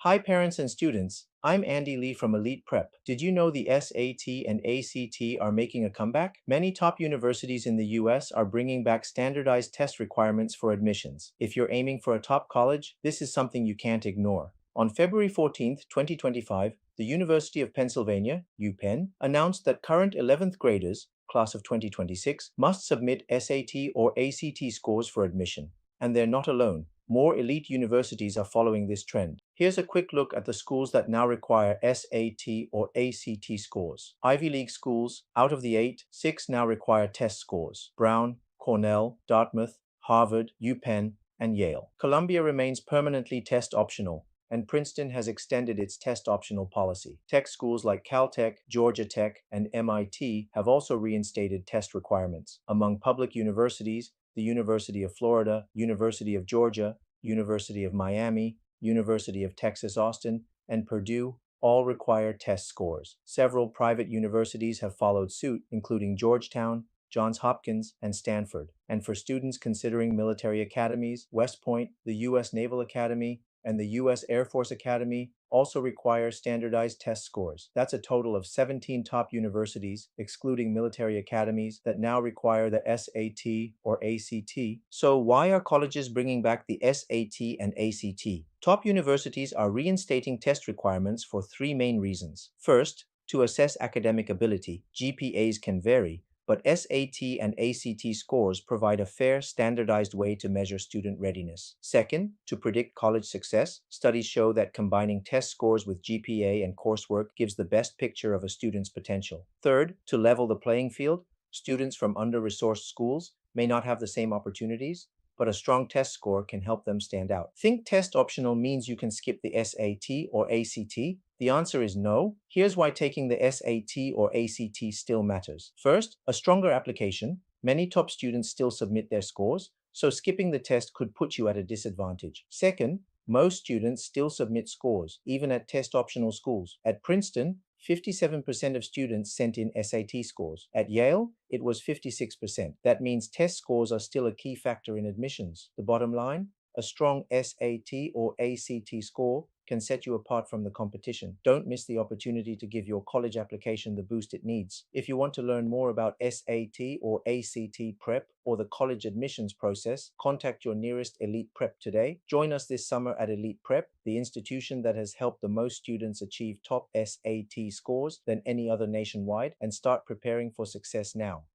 Hi, parents and students. I'm Andy Lee from Elite Prep. Did you know the SAT and ACT are making a comeback? Many top universities in the US are bringing back standardized test requirements for admissions. If you're aiming for a top college, this is something you can't ignore. On February 14th, 2025, the University of Pennsylvania, UPenn, announced that current 11th graders, class of 2026, must submit SAT or ACT scores for admission. And they're not alone. More elite universities are following this trend. Here's a quick look at the schools that now require SAT or ACT scores. Ivy League schools, out of the 8, 6 now require test scores. Brown, Cornell, Dartmouth, Harvard, UPenn, and Yale. Columbia remains permanently test optional, and Princeton has extended its test optional policy. Tech schools like Caltech, Georgia Tech, and MIT have also reinstated test requirements. Among public universities, the University of Florida, University of Georgia, University of Miami, University of Texas Austin, and Purdue all require test scores. Several private universities have followed suit, including Georgetown, Johns Hopkins, and Stanford. And for students considering military academies, West Point, the U.S. Naval Academy, and the U.S. Air Force Academy also require standardized test scores. That's a total of 17 top universities, excluding military academies, that now require the SAT or ACT. So why are colleges bringing back the SAT and ACT? Top universities are reinstating test requirements for three main reasons. First, to assess academic ability, GPAs can vary, but SAT and ACT scores provide a fair, standardized way to measure student readiness. Second, to predict college success, studies show that combining test scores with GPA and coursework gives the best picture of a student's potential. Third, to level the playing field, students from under-resourced schools may not have the same opportunities, but a strong test score can help them stand out. Think test optional means you can skip the SAT or ACT? The answer is no. Here's why taking the SAT or ACT still matters. First, a stronger application. Many top students still submit their scores, so skipping the test could put you at a disadvantage. Second, most students still submit scores, even at test optional schools. At Princeton, 57% of students sent in SAT scores. At Yale, it was 56%. That means test scores are still a key factor in admissions. The bottom line? A strong SAT or ACT score can set you apart from the competition. Don't miss the opportunity to give your college application the boost it needs. If you want to learn more about SAT or ACT prep or the college admissions process, contact your nearest Elite Prep today. Join us this summer at Elite Prep, the institution that has helped the most students achieve top SAT scores than any other nationwide, and start preparing for success now.